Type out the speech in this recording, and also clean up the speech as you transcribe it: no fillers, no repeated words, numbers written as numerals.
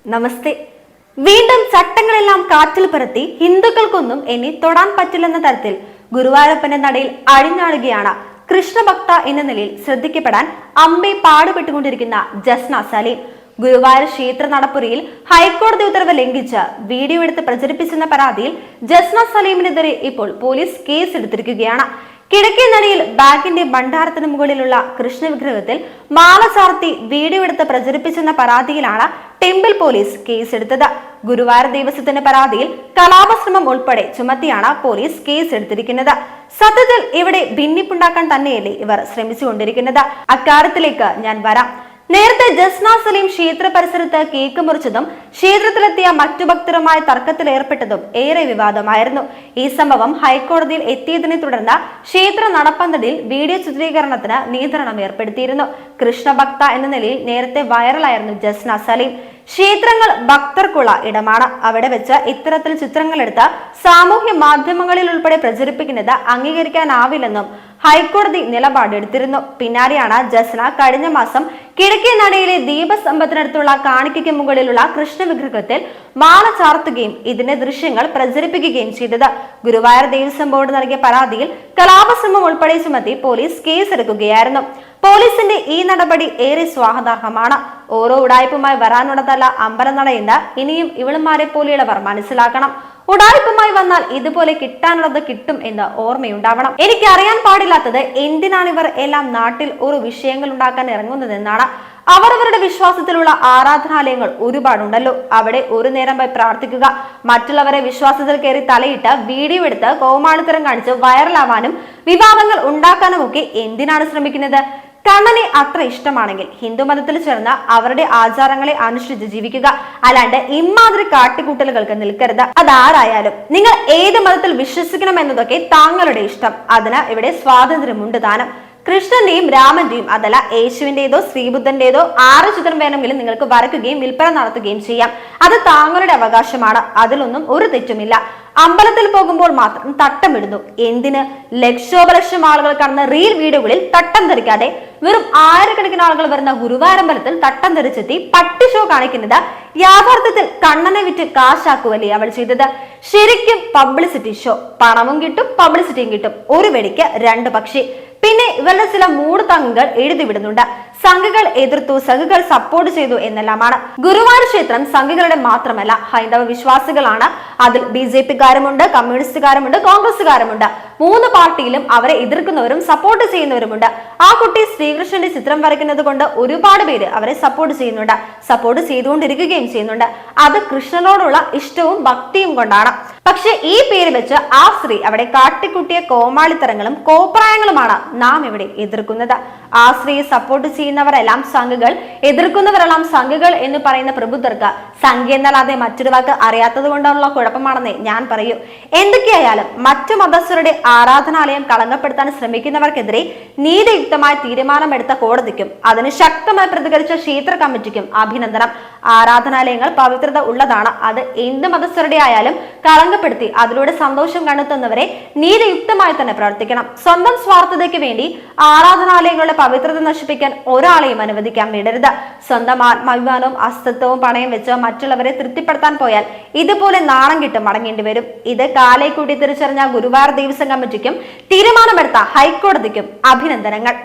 നമസ്തേ. വീണ്ടും ചട്ടങ്ങളെല്ലാം കാറ്റിൽ പറത്തി ഹിന്ദുക്കൾക്കൊന്നും ഇനി തൊടാൻ പറ്റില്ലെന്ന തരത്തിൽ ഗുരുവായൂരപ്പന്റെ നടയിൽ അഴിഞ്ഞാടുകയാണ് കൃഷ്ണഭക്ത എന്ന നിലയിൽ ശ്രദ്ധിക്കപ്പെടാൻ അമ്പെ പാടുപെട്ടുകൊണ്ടിരിക്കുന്ന ജസ്ന സലീം. ഗുരുവായൂർ ക്ഷേത്ര നടപ്പുരയിൽ ഹൈക്കോടതി ഉത്തരവ് ലംഘിച്ച് വീഡിയോ എടുത്ത് പ്രചരിപ്പിച്ചെന്ന പരാതിയിൽ ജസ്ന സലീമിനെതിരെ ഇപ്പോൾ പോലീസ് കേസെടുത്തിരിക്കുകയാണ്. കിഴക്കേ നടയിൽ ബാഗിന്റെ ഭണ്ഡാരത്തിന് മുകളിലുള്ള കൃഷ്ണ വിഗ്രഹത്തിൽ മാല ചാർത്തി വീഡിയോ എടുത്ത് പ്രചരിപ്പിച്ചെന്ന പരാതിയിലാണ് ടെമ്പിൾ പോലീസ് കേസെടുത്തത്. ഗുരുവായൂർ ദേവസ്വത്തിന്റെ പരാതിയിൽ കലാപശ്രമം ഉൾപ്പെടെ ചുമത്തിയാണ് പോലീസ് കേസെടുത്തിരിക്കുന്നത്. സത്യത്തിൽ ഇവിടെ ഭിന്നിപ്പുണ്ടാക്കാൻ തന്നെയല്ലേ ഇവർ ശ്രമിച്ചുകൊണ്ടിരിക്കുന്നത്? അക്കാര്യത്തിലേക്ക് ഞാൻ വരാം. നേരത്തെ ജസ്ന സലീം ക്ഷേത്ര പരിസരത്ത് കേക്ക് മുറിച്ചതും ക്ഷേത്രത്തിലെത്തിയ മറ്റു ഭക്തരുമായി തർക്കത്തിൽ ഏർപ്പെട്ടതും ഏറെ വിവാദമായിരുന്നു. ഈ സംഭവം ഹൈക്കോടതിയിൽ എത്തിയതിനെ തുടർന്ന് ക്ഷേത്ര നടപ്പന്തലിൽ വീഡിയോ ചിത്രീകരണത്തിന് നിയന്ത്രണം ഏർപ്പെടുത്തിയിരുന്നു. കൃഷ്ണഭക്ത എന്ന നിലയിൽ നേരത്തെ വൈറലായിരുന്നു ജസ്ന സലീം. ക്ഷേത്രങ്ങൾ ഭക്തർക്കുള്ള ഇടമാണ്. അവിടെ വെച്ച് ഇത്തരത്തിൽ ചിത്രങ്ങൾ എടുത്ത് സാമൂഹ്യ മാധ്യമങ്ങളിൽ ഉൾപ്പെടെ പ്രചരിപ്പിക്കുന്നത് അംഗീകരിക്കാനാവില്ലെന്നും ഹൈക്കോടതി നിലപാടെടുത്തിരുന്നു. പിന്നാലെയാണ് ജസ്ന കഴിഞ്ഞ മാസം കിഴക്കേ നടയിലെ ദീപസ്തംഭത്തിനടുത്തുള്ള കാണിക്കയ്ക്ക് മുകളിലുള്ള കൃഷ്ണ വിഗ്രഹത്തിൽ മാല ചാർത്തുകയും ഇതിന്റെ ദൃശ്യങ്ങൾ പ്രചരിപ്പിക്കുകയും ചെയ്തത്. ഗുരുവായൂർ ദേവസ്വം ബോർഡ് നൽകിയ പരാതിയിൽ കലാപശ്രമം ഉൾപ്പെടെ ചുമത്തി പോലീസ് കേസെടുക്കുകയായിരുന്നു. പോലീസിന്റെ ഈ നടപടി ഏറെ സ്വാഗതാർഹമാണ്. ഓരോ ഉടായ്പുമായി വരാനുള്ളതല്ല അമ്പലനടയെന്ന് ഇനിയും ഇവളുമാരെ പോലെയുള്ളവർ മനസ്സിലാക്കണം. ഉടായ്പുമായി വന്നാൽ ഇതുപോലെ കിട്ടാനുള്ളത് കിട്ടും എന്ന് ഓർമ്മയുണ്ടാവണം. എനിക്ക് അറിയാൻ പാടില്ലാത്തത് എന്തിനാണ് ഇവർ എല്ലാം നാട്ടിൽ ഒരു വിഷയങ്ങൾ ഉണ്ടാക്കാൻ ഇറങ്ങുന്നതെന്നാണ്. അവരവരുടെ വിശ്വാസത്തിലുള്ള ആരാധനാലയങ്ങൾ ഒരുപാടുണ്ടല്ലോ. അവിടെ ഒരു നേരം പോയി പ്രാർത്ഥിക്കുക, മറ്റുള്ളവരെ വിശ്വാസത്തിൽ കയറി തലയിട്ട് വീഡിയോ എടുത്ത് കോമാളിത്തരം കാണിച്ച് വൈറലാവാനും വിവാദങ്ങൾ ഉണ്ടാക്കാനും ഒക്കെ എന്തിനാണ് ശ്രമിക്കുന്നത്? കണ്ണനെ അത്ര ഇഷ്ടമാണെങ്കിൽ ഹിന്ദു മതത്തിൽ ചേർന്ന് അവരുടെ ആചാരങ്ങളെ അനുഷ്ഠിച്ച് ജീവിക്കുക, അല്ലാണ്ട് ഇമാതിരി കാട്ടിക്കൂട്ടലുകൾക്ക് നിൽക്കരുത്. അതാരായാലും നിങ്ങൾ ഏത് മതത്തിൽ വിശ്വസിക്കണം എന്നതൊക്കെ താങ്കളുടെ ഇഷ്ടം. അതിന് ഇവിടെ സ്വാതന്ത്ര്യമുണ്ട് താനും. കൃഷ്ണന്റെയും രാമന്റെയും അതല്ല യേശുവിന്റേതോ ശ്രീബുദ്ധന്റേതോ ആറ് ചിത്രം വേണമെങ്കിലും നിങ്ങൾക്ക് വരയ്ക്കുകയും വിൽപ്പന നടത്തുകയും ചെയ്യാം. അത് താങ്കളുടെ അവകാശമാണ്. അതിലൊന്നും ഒരു തെറ്റുമില്ല. അമ്പലത്തിൽ പോകുമ്പോൾ മാത്രം തട്ടമിടുന്നു. എന്തിന്? ലക്ഷോപലക്ഷം ആളുകൾ കാണുന്ന റീൽ വീഡിയോകളിൽ തട്ടം ധരിക്കാതെ വെറും ആയിരക്കണക്കിന് ആളുകൾ വരുന്ന ഗുരുവായൂരമ്പലത്തിൽ തട്ടം ധരിച്ചെത്തി പട്ടി ഷോ കാണിക്കുന്നത് യാഥാർത്ഥ്യത്തിൽ കണ്ണനെ വിറ്റ് കാശാക്കുവല്ലേ അവൾ ചെയ്തത്? ശരിക്കും പബ്ലിസിറ്റി ഷോ. പണവും കിട്ടും പബ്ലിസിറ്റിയും കിട്ടും. ഒരു വെടിക്ക് രണ്ട് പക്ഷി. പിന്നെ ഇവരുടെ ചില മൂട് തങ്ങുകൾ എഴുതി വിടുന്നുണ്ട്. സംഘികൾ എതിർത്തു, സംഘികൾ സപ്പോർട്ട് ചെയ്തു എന്നെല്ലാമാണ്. ഗുരുവായൂർ ക്ഷേത്രം സംഘികളുടെ മാത്രമല്ല, ഹൈന്ദവ വിശ്വാസികളാണ്. അതിൽ BJP-കാരുമുണ്ട്, കമ്മ്യൂണിസ്റ്റുകാരുമുണ്ട്, കോൺഗ്രസുകാരുമുണ്ട്. മൂന്ന് പാർട്ടിയിലും അവരെ എതിർക്കുന്നവരും സപ്പോർട്ട് ചെയ്യുന്നവരുമുണ്ട്. ആ കുട്ടി ശ്രീകൃഷ്ണന്റെ ചിത്രം വരയ്ക്കുന്നത് കൊണ്ട് ഒരുപാട് പേര് അവരെ സപ്പോർട്ട് ചെയ്യുന്നുണ്ട്, സപ്പോർട്ട് ചെയ്തുകൊണ്ടിരിക്കുകയും ചെയ്യുന്നുണ്ട്. അത് കൃഷ്ണനോടുള്ള ഇഷ്ടവും ഭക്തിയും കൊണ്ടാണ്. പക്ഷെ ഈ പേര് വെച്ച് ആ സ്ത്രീ അവിടെ കാട്ടിക്കുട്ടിയ കോമാളിത്തരങ്ങളും കോപ്രായങ്ങളുമാണ് നാം ഇവിടെ എതിർക്കുന്നത്. ആ സ്ത്രീയെ സപ്പോർട്ട് ചെയ്യുന്നവരെല്ലാം സംഘികൾ, എതിർക്കുന്നവരെല്ലാം സംഘികൾ എന്ന് പറയുന്ന പ്രബുദ്ധർക്ക് സംഖ്യ എന്നല്ലാതെ മറ്റൊരു വാക്ക് അറിയാത്തത് കൊണ്ടുള്ള കുഴപ്പമാണെന്നേ ഞാൻ പറയൂ. എന്തൊക്കെയായാലും മറ്റു മതസ്ഥരുടെ ആരാധനാലയം കളങ്കപ്പെടുത്താൻ ശ്രമിക്കുന്നവർക്കെതിരെ നീതിയുക്തമായ തീരുമാനമെടുത്ത കോടതിക്കും അതിന് ശക്തമായി പ്രതികരിച്ച ക്ഷേത്ര കമ്മിറ്റിക്കും അഭിനന്ദനം. ആരാധനാലയങ്ങൾ പവിത്രത ഉള്ളതാണ്. അത് എന്ത് മതസ്ഥരുടെ ആയാലും കളങ്കപ്പെടുത്തി അതിലൂടെ സന്തോഷം കണ്ടെത്തുന്നവരെ നീതിയുക്തമായി തന്നെ പ്രവർത്തിക്കണം. സ്വന്തം സ്വാർത്ഥതയ്ക്ക് വേണ്ടി ആരാധനാലയങ്ങളുടെ പവിത്രത നശിപ്പിക്കാൻ ഒരാളെയും അനുവദിക്കാൻ വിടരുത്. സ്വന്തം ആത്മാഭിമാനവും അസ്തിത്വവും പണയം വെച്ച് മറ്റുള്ളവരെ തൃപ്തിപ്പെടുത്താൻ പോയാൽ ഇതുപോലെ നാണം കിട്ട് മടങ്ങേണ്ടി വരും. ഇത് കാലേ കൂട്ടി തിരിച്ചറിഞ്ഞ ഗുരുവായൂർ ദേവസ്വം കമ്മിറ്റിക്കും തീരുമാനമെടുത്ത ഹൈക്കോടതിക്കും അഭിനന്ദനങ്ങൾ.